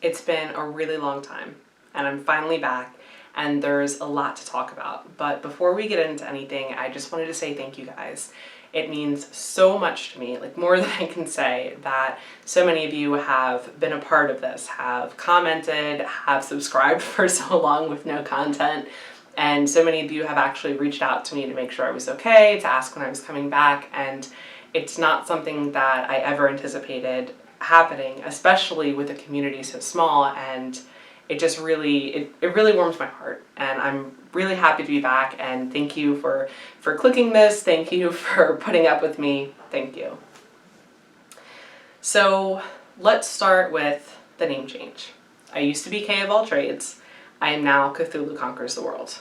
It's been a really long time, and I'm finally back, and there's a lot to talk about. But before we get into anything, I just wanted to say thank you guys. It means so much to me, like more than I can say, that so many of you have been a part of this, have commented, have subscribed for so long with no content, and so many of you have actually reached out to me to make sure I was okay, to ask when I was coming back, and it's not something that I ever anticipated happening, especially with a community so small, and it just really, it really warms my heart, and I'm really happy to be back, and thank you for clicking this, thank you for putting up with me, thank you. So let's start with the name change. I used to be K of all trades, I am now Cthulhu Conquers the World.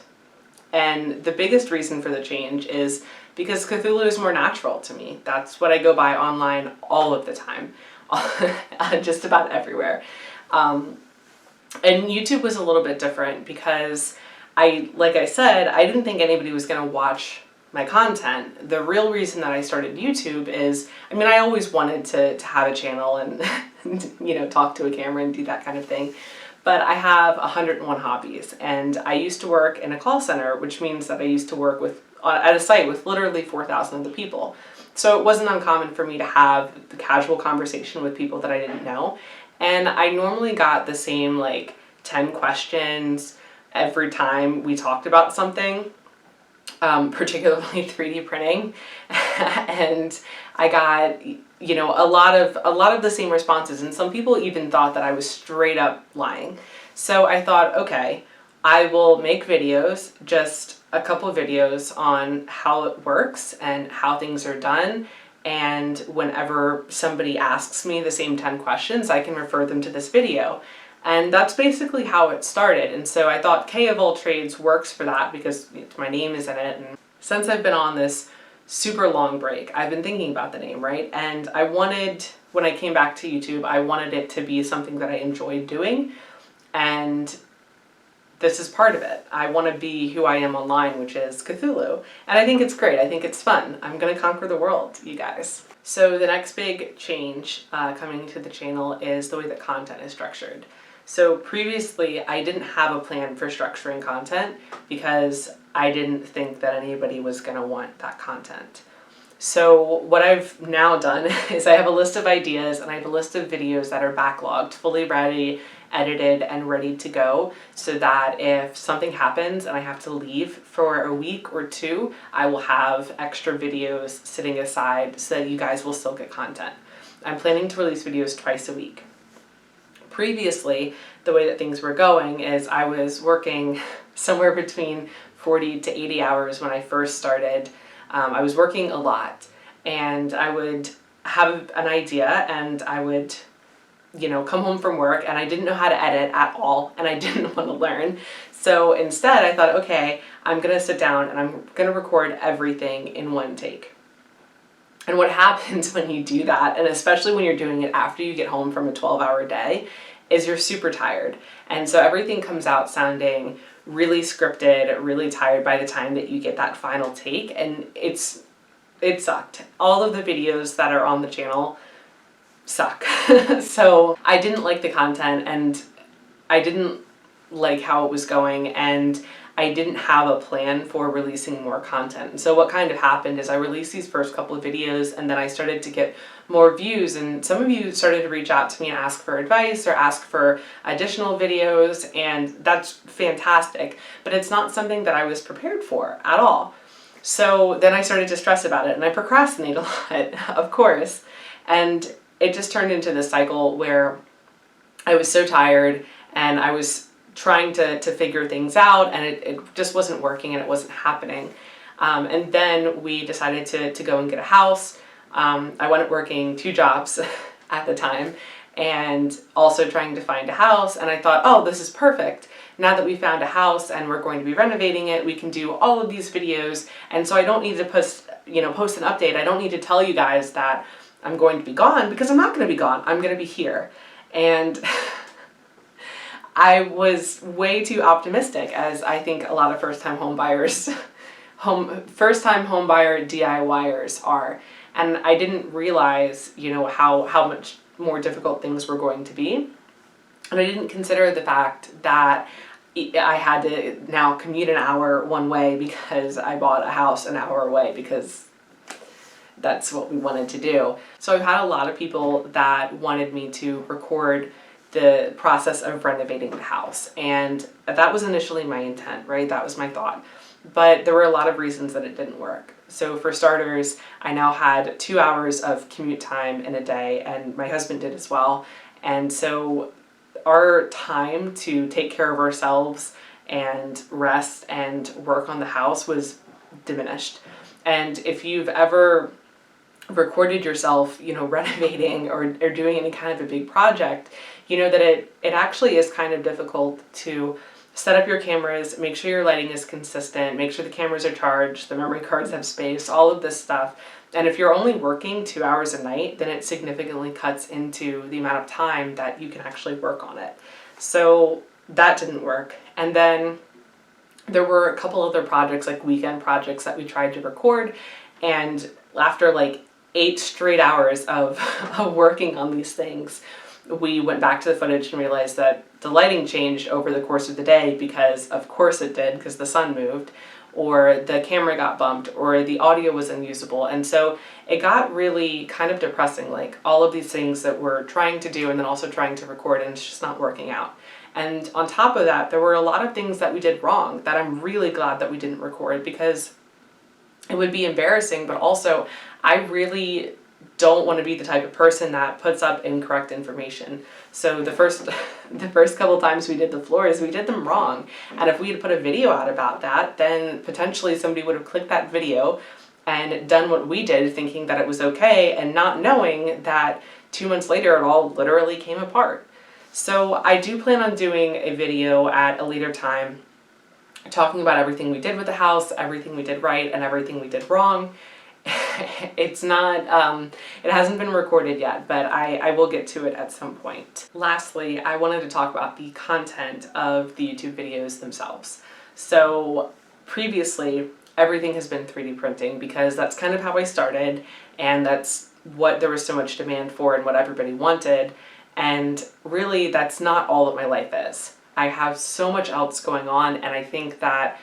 And the biggest reason for the change is because Cthulhu is more natural to me. That's what I go by online all of the time, just about everywhere. And YouTube was a little bit different because like I said, I didn't think anybody was going to watch my content. The real reason that I started YouTube is, I mean, I always wanted to have a channel and, talk to a camera and do that kind of thing. But I have 101 hobbies, and I used to work in a call center, which means that I used to work at a site with literally 4,000 other people. So it wasn't uncommon for me to have the casual conversation with people that I didn't know. And I normally got the same 10 questions every time we talked about something, particularly 3D printing. And I got, a lot of the same responses, and some people even thought that I was straight up lying. So I thought, okay, I will make videos, just a couple of videos on how it works and how things are done. And whenever somebody asks me the same 10 questions, I can refer them to this video. And that's basically how it started. And so I thought K of all trades works for that because my name is in it. And since I've been on this super long break, I've been thinking about the name, right? And I wanted, when I came back to YouTube, I wanted it to be something that I enjoyed doing. And this is part of it. I want to be who I am online, which is Cthulhu. And I think it's great. I think it's fun. I'm going to conquer the world, you guys. So the next big change coming to the channel is the way that content is structured. So previously, I didn't have a plan for structuring content because I didn't think that anybody was going to want that content. So what I've now done is I have a list of ideas and I have a list of videos that are backlogged, fully ready, edited, and ready to go, so that if something happens and I have to leave for a week or two, I will have extra videos sitting aside so that you guys will still get content. I'm planning to release videos twice a week. Previously, the way that things were going is I was working somewhere between 40 to 80 hours when I first started. I was working a lot, and I would have an idea and I would come home from work, and I didn't know how to edit at all, and I didn't want to learn. So instead I thought, okay, I'm going to sit down and I'm going to record everything in one take. And what happens when you do that, and especially when you're doing it after you get home from a 12-hour day, is you're super tired. And so everything comes out sounding really scripted, really tired by the time that you get that final take, and it sucked. All of the videos that are on the channel suck. So I didn't like the content, and I didn't like how it was going, and I didn't have a plan for releasing more content. And so what kind of happened is I released these first couple of videos, and then I started to get more views, and some of you started to reach out to me and ask for advice or ask for additional videos, and that's fantastic, but it's not something that I was prepared for at all. So then I started to stress about it, and I procrastinate a lot, of course, and it just turned into this cycle where I was so tired and I was trying to figure things out, and it just wasn't working and it wasn't happening. And then we decided to go and get a house. I went working 2 jobs at the time and also trying to find a house, and I thought, oh, this is perfect. Now that we found a house and we're going to be renovating it, we can do all of these videos, and so I don't need to post an update. I don't need to tell you guys that I'm going to be gone, because I'm not going to be gone. I'm going to be here. And I was way too optimistic, as I think a lot of first-time home buyers, first-time home buyer DIYers are. And I didn't realize, how much more difficult things were going to be. And I didn't consider the fact that I had to now commute an hour one way because I bought a house an hour away because that's what we wanted to do. So I've had a lot of people that wanted me to record the process of renovating the house. And that was initially my intent, right? That was my thought. But there were a lot of reasons that it didn't work. So for starters, I now had 2 hours of commute time in a day, and my husband did as well. And so our time to take care of ourselves and rest and work on the house was diminished. And if you've ever recorded yourself, renovating or doing any kind of a big project, you know that it actually is kind of difficult to set up your cameras, make sure your lighting is consistent, make sure the cameras are charged, the memory cards have space, all of this stuff. And if you're only working 2 hours a night, then it significantly cuts into the amount of time that you can actually work on it. So that didn't work. And then there were a couple other projects, like weekend projects, that we tried to record. And after like 8 straight hours of working on these things, we went back to the footage and realized that the lighting changed over the course of the day because of course it did, because the sun moved, or the camera got bumped, or the audio was unusable. And so it got really kind of depressing, like all of these things that we're trying to do and then also trying to record, and it's just not working out. And on top of that, there were a lot of things that we did wrong that I'm really glad that we didn't record, because it would be embarrassing, but also I really don't want to be the type of person that puts up incorrect information. So the first couple times we did the floors, we did them wrong. And if we had put a video out about that, then potentially somebody would have clicked that video and done what we did, thinking that it was okay, and not knowing that 2 months later it all literally came apart. So I do plan on doing a video at a later time talking about everything we did with the house, everything we did right, and everything we did wrong. It's not, it hasn't been recorded yet, but I will get to it at some point. Lastly, I wanted to talk about the content of the YouTube videos themselves. So previously, everything has been 3D printing because that's kind of how I started, and that's what there was so much demand for and what everybody wanted. And really, that's not all that my life is. I have so much else going on, and I think that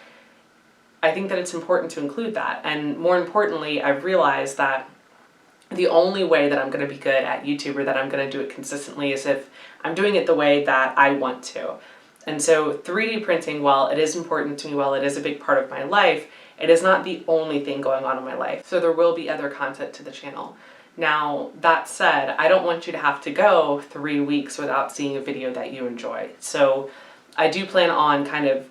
it's important to include that. And more importantly, I've realized that the only way that I'm going to be good at YouTube, or that I'm going to do it consistently, is if I'm doing it the way that I want to. And so 3D printing, while it is important to me, while it is a big part of my life, it is not the only thing going on in my life. So there will be other content to the channel. Now, that said, I don't want you to have to go 3 weeks without seeing a video that you enjoy. So I do plan on kind of,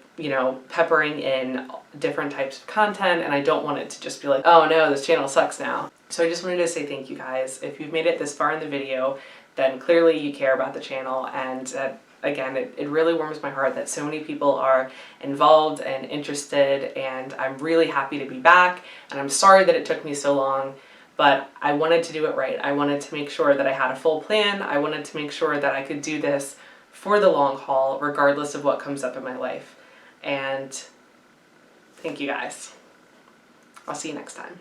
peppering in different types of content, and I don't want it to just be like, oh no, this channel sucks now. So I just wanted to say thank you guys. If you've made it this far in the video, then clearly you care about the channel, and again, it really warms my heart that so many people are involved and interested, and I'm really happy to be back, and I'm sorry that it took me so long, but I wanted to do it right. I wanted to make sure that I had a full plan. I wanted to make sure that I could do this for the long haul, regardless of what comes up in my life. And thank you guys. I'll see you next time.